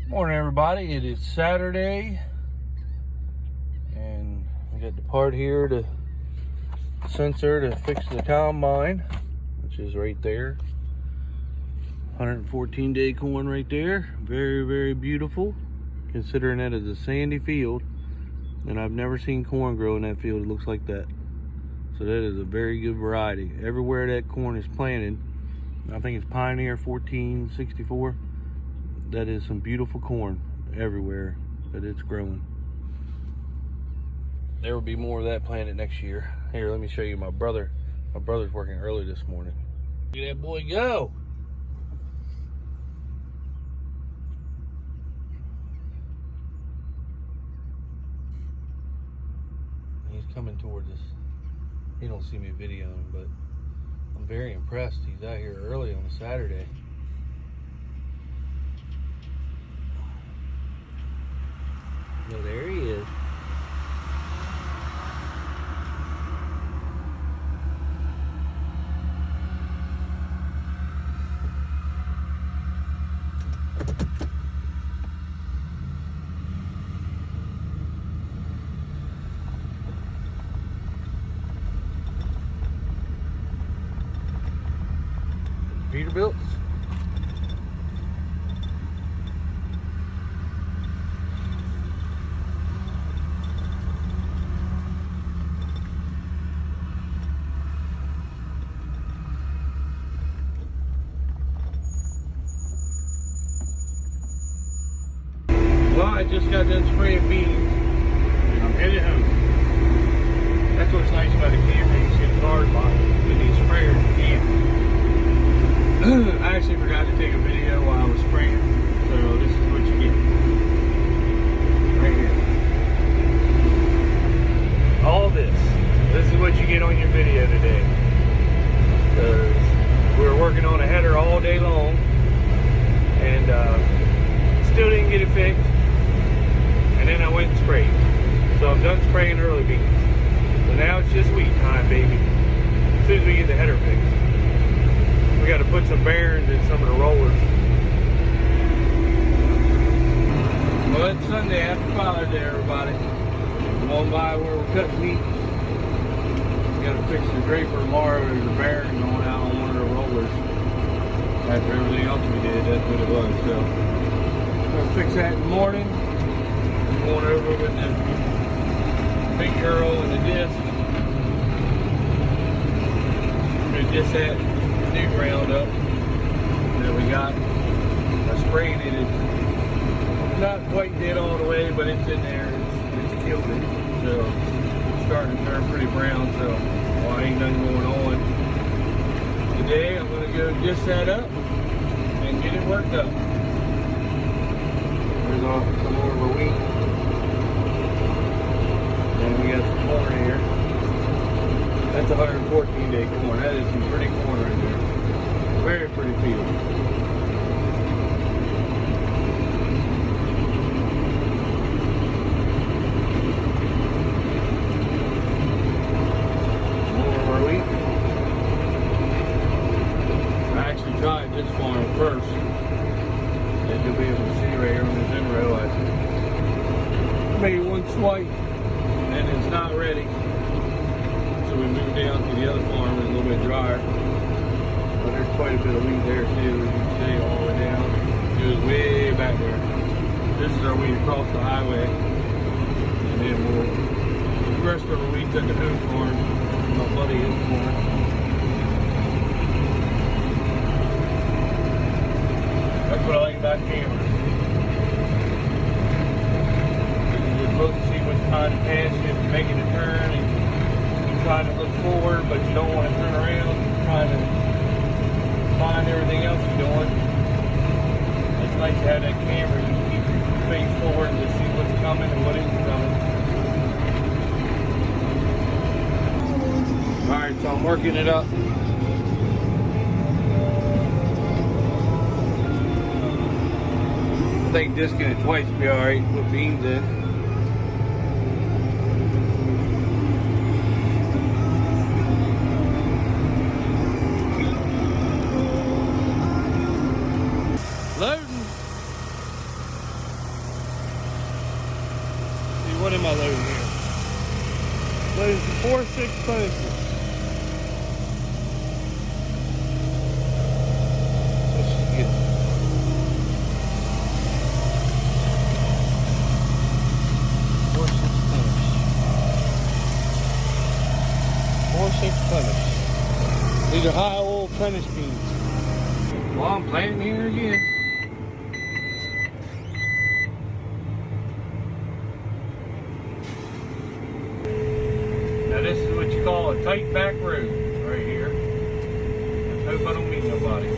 Morning, everybody. It is Saturday, and we got the part here to sensor to fix the combine, which is right there. 114-day corn right there. Very, very beautiful, considering that is a sandy field, and I've never seen corn grow in that field. It looks like that. So that is a very good variety. Everywhere that corn is planted, I think it's Pioneer 1464. That is some beautiful corn everywhere that it's growing. There will be more of that planted next year. Here, let me show you my brother. My brother's working early this morning. Look at that boy go. He's coming towards us. He don't see me videoing, but I'm very impressed. He's out here early on a Saturday. No, there he is. Peterbilt's. Well, I just got done spraying beans, and I'm headed home. That's what's nice about a camper. You see the cars behind you. You need sprayers, you can. I actually forgot to take a video while I was spraying, so this is what you get. Right here. All this. This is what you get on your video today. Because we were working on a header all day long, and still didn't get it fixed. And then I went and sprayed. So I'm done spraying early beans. So now it's just wheat time, baby. As soon as we get the header fixed. We got to put some bearings in some of the rollers. Well, it's Sunday after Father's Day, everybody. I'm on by where we're cutting meat. We got to fix the draper tomorrow. There's a bearing going out on one of the rollers. After everything else we did, that's what it was. So we're going to fix that in the morning. Going over with the big arrow and the disc. We're going to disc that new Roundup that we got. I sprayed it. It's not quite dead all the way, but it's in there. It's killed it. So it's starting to turn pretty brown. So well, ain't nothing going on. Today I'm going to go disc that up and get it worked up. There's some more of our wheat. And we got some corn here. That's 114-day corn. That is some pretty corn right there. Very pretty field. More of our wheat. I actually tried this farm first. As you'll be able to see right here on this end row, I made one swipe and it's not ready. So we moved down to the other farm. It's a little bit drier. But there's quite a bit of wheat there too, as you can see, all the way down. It goes way back there. This is our wheat across the highway. And then the rest of our wheat's at the home farm. My buddy is corn. That's what I like about cameras. You just look and see what's behind the pass. You have to make it a turn, and you try to look forward, but you don't want to turn around. You're trying to find everything else you're doing. It's nice to have that camera. You keep your face forward and just see what's coming and what isn't coming. Alright, so I'm working it up. I think discing it twice would be alright. Put beans in. Loading. am I loading here? Loading some 4.6 posters. Let's just get 4.6 Plymouth. 4.6 Plymouth. These are high oil Plymouth beans. Well, I'm planting here again. Now this is what you call a tight back road right here. Let's hope I don't meet nobody.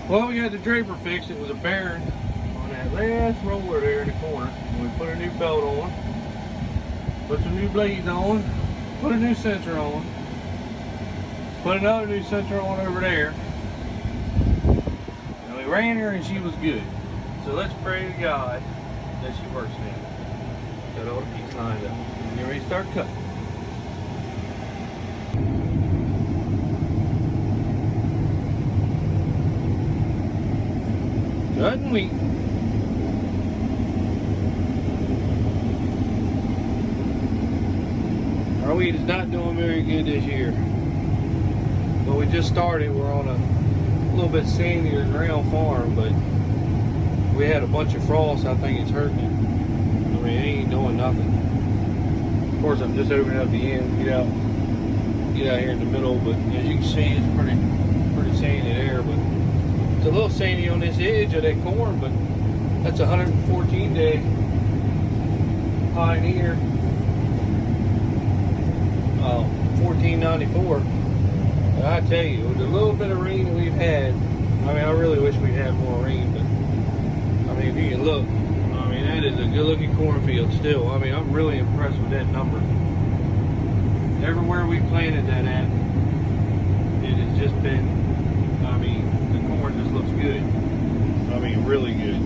Well, we got the draper fixed. It was a bearing on that last roller there in the corner. And we put a new belt on, put some new blades on, put a new sensor on, put another new sensor on over there. And we ran her and she was good. So let's pray to God that she works now. Got all the pieces lined up. And get ready to start cutting. Cutting wheat. Our wheat is not doing very good this year. But we just started. We're on a little bit sandier ground farm, but we had a bunch of frost. I think it's hurting it. I mean, it ain't doing nothing. Of course, I'm just opening up the end, get out here in the middle, but as you can see, it's pretty sandy there. But it's a little sandy on this edge of that corn, but that's a 114-day Pioneer 1494. I tell you, with the little bit of rain we've had, I mean, I really wish we'd had more rain, but I mean, if you can look, I mean, that is a good-looking cornfield still. I mean, I'm really impressed with that number. Everywhere we planted that at, it has just been, I mean, the corn just looks good. I mean, really good.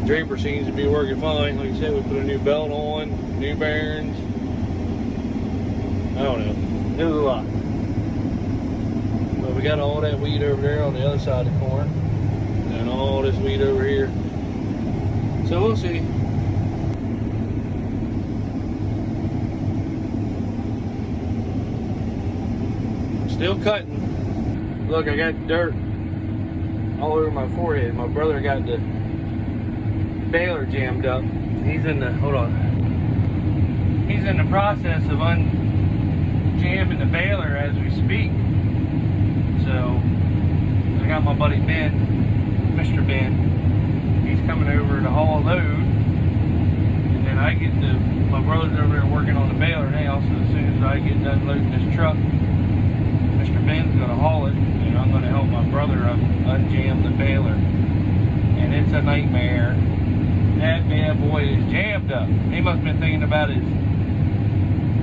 Draper seems to be working fine. Like I said, we put a new belt on, new bearings. I don't know. It was a lot. But we got all that weed over there on the other side of the corn. And all this weed over here. So we'll see. Still cutting. Look, I got dirt all over my forehead. My brother got the baler jammed up. He's in the, hold on. He's in the process of unjamming the baler as we speak. So, I got my buddy Ben, Mr. Ben. He's coming over to haul a load. And then I get to, my brother's over there working on the baler now, so as soon as I get done loading this truck, Mr. Ben's gonna haul it, and I'm gonna help my brother unjam the baler. And it's a nightmare. That bad boy is jammed up. He must have been thinking about his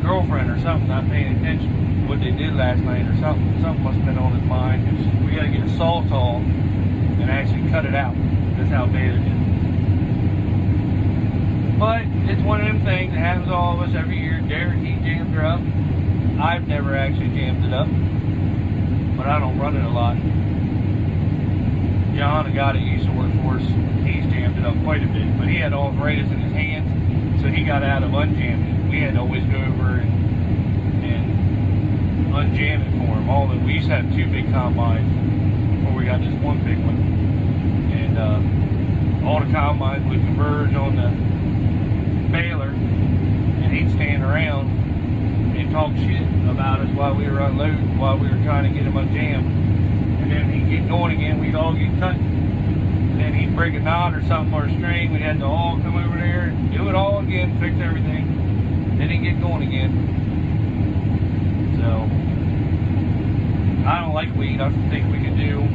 girlfriend or something, not paying attention to what they did last night or something. Something must have been on his mind. We gotta get a saw and actually cut it out. That's how bad it is. But it's one of them things that happens to all of us every year. Derek, he jammed her up. I've never actually jammed it up, but I don't run it a lot. John, a guy that used to work for us, he's jammed it up quite a bit, but he had arthritis in his hands, so he got out of unjamming it. We had to always go over and unjam it for him. We used to have 2 big combines before we got this one big one, and all the combines would converge on the baler, and he'd stand around and talk shit about us while we were unloading, while we were trying to get him unjammed. And then he'd get going again, we'd all get cut. And then he'd break a knot or something or a string. We'd have to all come over there and do it all again, fix everything. Then he'd get going again. So, I don't like weed. I think we could do,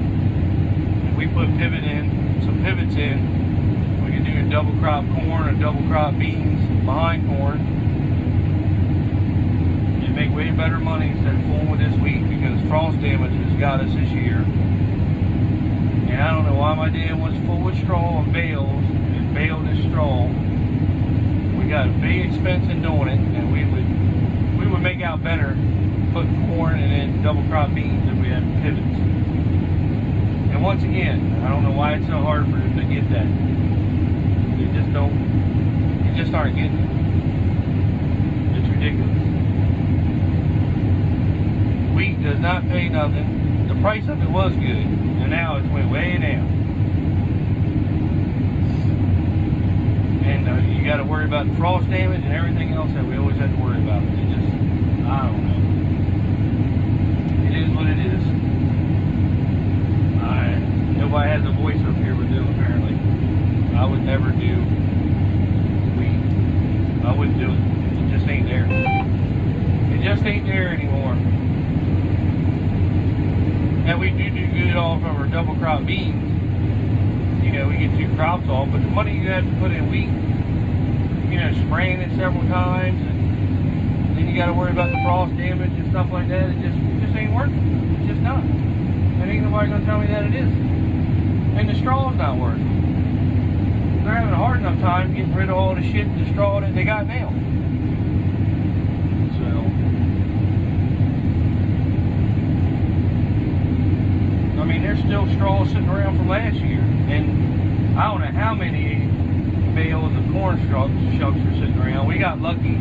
if we put some pivots in, we could do a double crop corn or double crop beans behind corn. And make way better money instead of fooling with this wheat, because frost damage has got us this year. And I don't know why my dad was full of straw and bales and baled this straw. We got a big expense in doing it, and we would make out better putting corn and then double crop beans if we had pivots. And once again, I don't know why it's so hard for them to get that. You just don't, you just aren't getting it. It's ridiculous. Wheat does not pay nothing. The price of it was good, and now it's went way down. And you got to worry about the frost damage and everything else that we always have to worry about. It just, I don't know. It is what it is. Nobody has a voice up here with them, apparently. I would never do wheat. I wouldn't do it. It just ain't there. It just ain't there anymore. And we do good off of our double crop beans. You know, we get 2 crops off, but the money you have to put in wheat, you know, spraying it several times, and then you got to worry about the frost damage and stuff like that. It just ain't working. It's just not. And ain't nobody gonna tell me that it is. And the straw's not working. They're having a hard enough time getting rid of all the shit, the straw that they got now. So, I mean, there's still straw sitting around from last year, and I don't know how many bales of corn shucks are sitting around. We got lucky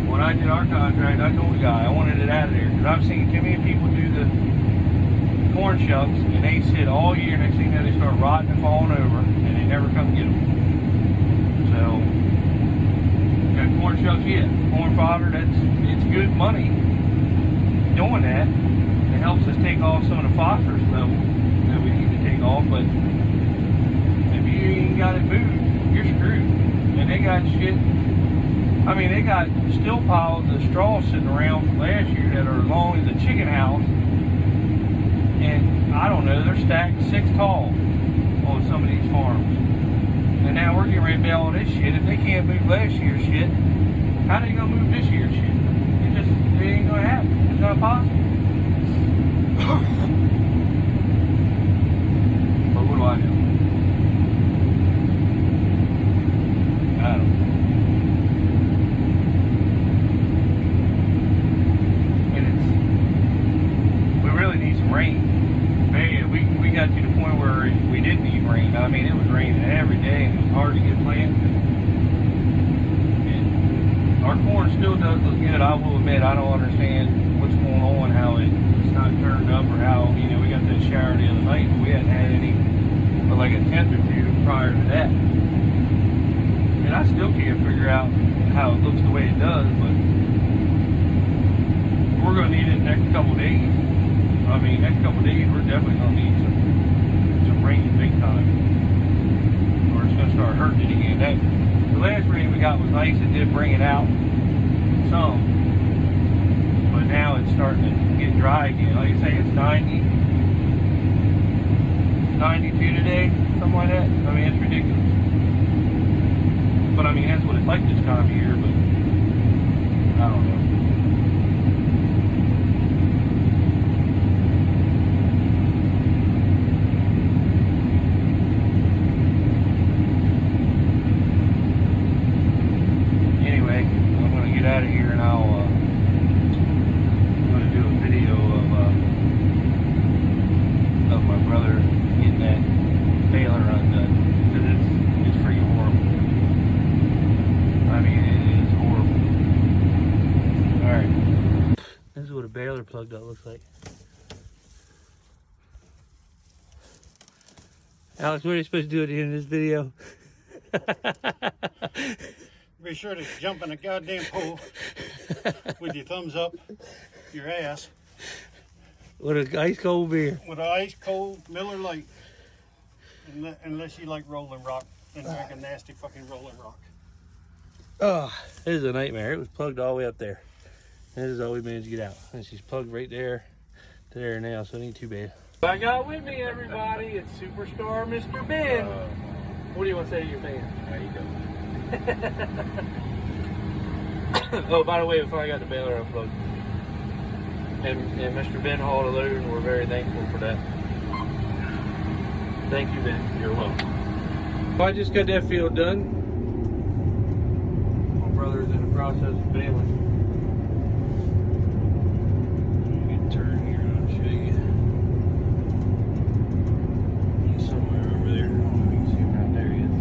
when I did our contract. I told the guy I wanted it out of there because I've seen too many people do the corn shucks and they sit all year. Next thing you know, they start rotting and falling over, and they never come get them. So, got corn shucks yet? Corn fodder. It's good money doing that. It helps us take off some of the phosphorus level that we need to take off, but if you ain't got it moved, you're screwed. And they got shit, I mean, they got still piles of straw sitting around from last year that are as long as a chicken house, and I don't know, they're stacked 6 tall on some of these farms. And now we're getting ready to bale all this shit. If they can't move last year's shit, how are they gonna move this year's shit? It ain't gonna happen. It's not possible. But what do I do? I don't know. And we really need some rain. Man, we got to the point where we didn't need rain. I mean, it was raining every day, and it was hard to get planted. And our corn still does look good. I will admit, I don't understand what's going on, how it's not turned up, or how, you know, we got that shower the other night, but we hadn't had any for like a 10th or 2 prior to that. And I still can't figure out how it looks the way it does, but we're going to need it the next couple of days. I mean, next couple of days, we're definitely going to need some rain big time, or it's going to start hurting it again. The last rain we got was nice. It did bring it out some, but now it's starting to get dry again. Like I say, it's 92 today, something like that. I mean, it's ridiculous. But I mean, that's what it's like this time of year, but I don't know. Anyway, I'm going to get out of here, and I'm going to do a video of my brother getting that baler undone, because it's freaking horrible. I mean, it is horrible. Alright. This is what a baler plugged up looks like. Alex, what are you supposed to do at the end of this video? Be sure to jump in the goddamn pool with your thumbs up your ass. With an ice cold beer. With an ice cold Miller Lite. Unless you like Rolling Rock and drink a nasty fucking Rolling Rock. Oh, this is a nightmare. It was plugged all the way up there. This is all we managed to get out. And she's plugged right there to there now, so it ain't too bad. I got with me, everybody. It's Superstar Mr. Ben. What do you want to say to your fans? How you doing? Oh, by the way, before I got the baler unplugged, and Mr. Ben hauled a load, and we're very thankful for that. Thank you, Ben. You're welcome. I just got that field done. My brother's in the process of baling. Get a turn here, and I'll show you. He's somewhere over there. I don't know if you can see him right there yet.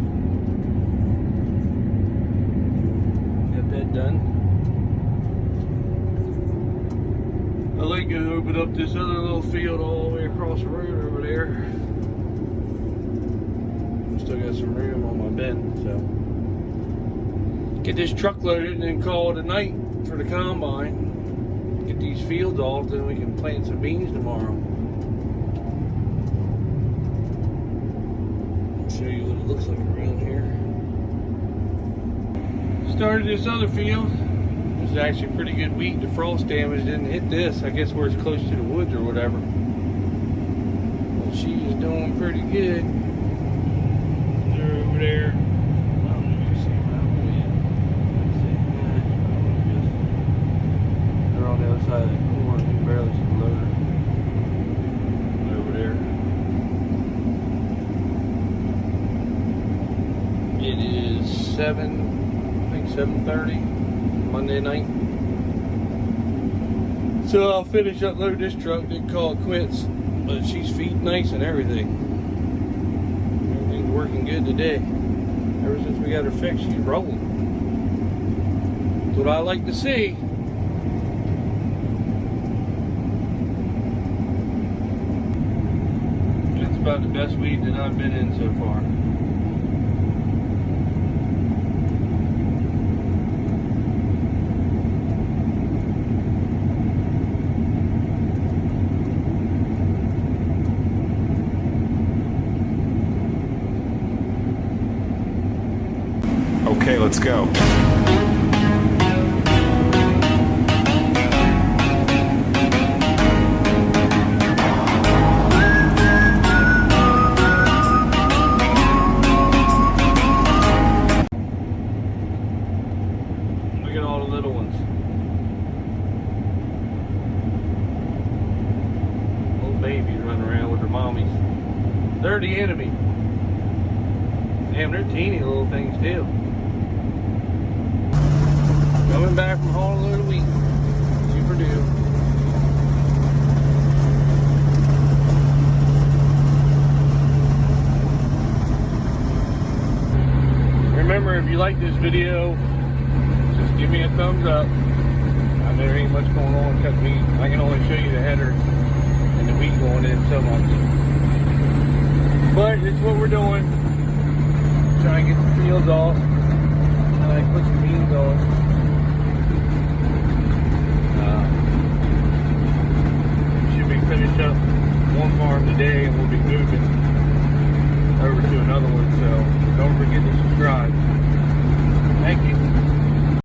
up this other little field all the way across the road over there. Still got some room on my bed, so get this truck loaded and then call it a night for the combine. Get these fields off, then we can plant some beans tomorrow. I'll show you what it looks like around here. Started this other field. This is actually pretty good wheat. The frost damage didn't hit this. I guess where it's close to the woods or whatever. But she is doing pretty good. They're over there. I don't know if you see them out there. They're on the other side of that corn. You can barely see the loader. Over there. It is 7:30 Monday night. So I'll finish upload this truck, then call it quits. But she's feeding nice and everything. Everything's working good today. Ever since we got her fixed, she's rolling. That's what I like to see. That's about the best weed that I've been in so far. Okay, let's go. Look at all the little ones. Little babies running around with their mommies. They're the enemy. Damn, they're teeny little things too. Coming back from hauling a load of wheat. Super deal. Remember, if you like this video, just give me a thumbs up. I know there ain't much going on cut wheat. I can only show you the header and the wheat going in so much. But it's what we're doing. Trying to get the fields off. And I put some beans on. Finish up one farm today and we'll be moving over to another one, so don't forget to